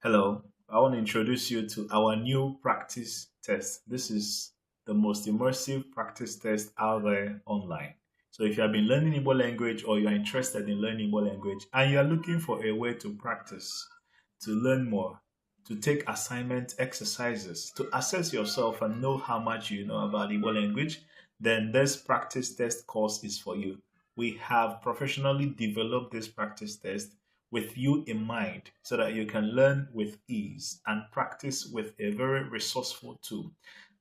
Hello, I want to introduce you to our new practice test. This is the most immersive practice test out there online. So, if you have been learning Igbo language or you are interested in learning Igbo language and you are looking for a way to practice, to learn more, to take assignment exercises, to assess yourself and know how much you know about Igbo language, then this practice test course is for you. We have professionally developed this practice test with you in mind so that you can learn with ease and practice with a very resourceful tool.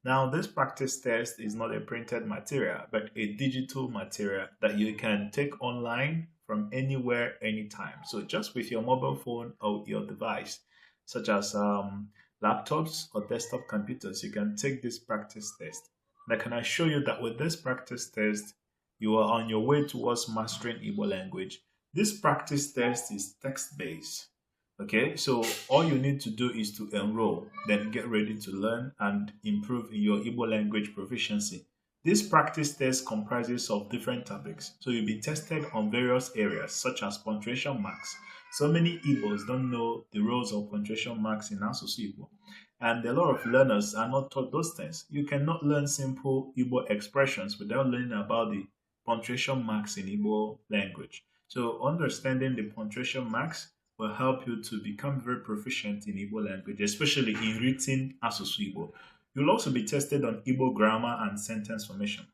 Now, this practice test is not a printed material, but a digital material that you can take online from anywhere, anytime. So, just with your mobile phone or your device, such as laptops or desktop computers, you can take this practice test. Now, can I show you that with this practice test, you are on your way towards mastering Igbo language. This practice test is text based. Okay, so all you need to do is to enroll, then get ready to learn and improve in your Igbo language proficiency. This practice test comprises of different topics, so you'll be tested on various areas such as punctuation marks. So many Igbos don't know the roles of punctuation marks in Asusu Igbo, and a lot of learners are not taught those things. You cannot learn simple Igbo expressions without learning about the punctuation marks in Igbo language. So understanding the punctuation marks will help you to become very proficient in Igbo language, especially in written Asusu Igbo. You'll also be tested on Igbo grammar and sentence formation.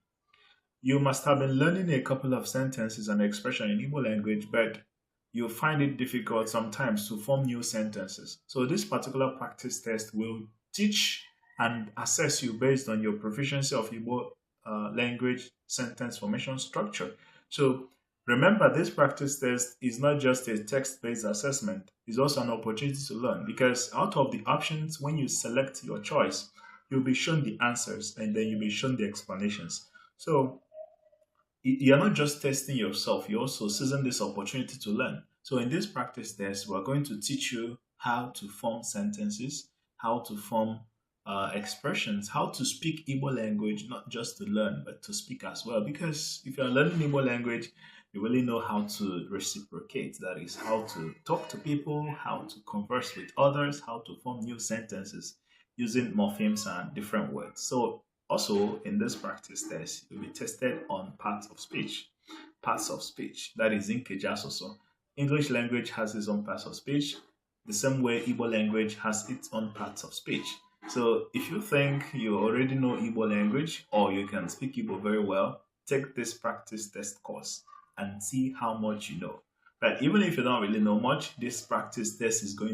You must have been learning a couple of sentences and expression in Igbo language, but you find it difficult sometimes to form new sentences. So this particular practice test will teach and assess you based on your proficiency of Igbo language sentence formation structure. So remember, this practice test is not just a text-based assessment, it's also an opportunity to learn because out of the options, when you select your choice, you'll be shown the answers and then you'll be shown the explanations. So you're not just testing yourself, you're also seizing this opportunity to learn. So in this practice test, we're going to teach you how to form sentences, how to form expressions, how to speak Igbo language, not just to learn, but to speak as well. Because if you're learning Igbo language, you really know how to reciprocate. That is, how to talk to people, how to converse with others, how to form new sentences using morphemes and different words. So also, in this practice test, you'll be tested on parts of speech. Parts of speech, that is Inkejas also. English language has its own parts of speech, the same way Igbo language has its own parts of speech. So if you think you already know Igbo language or you can speak Igbo very well, take this practice test course and see how much you know. But even if you don't really know much, this practice test is going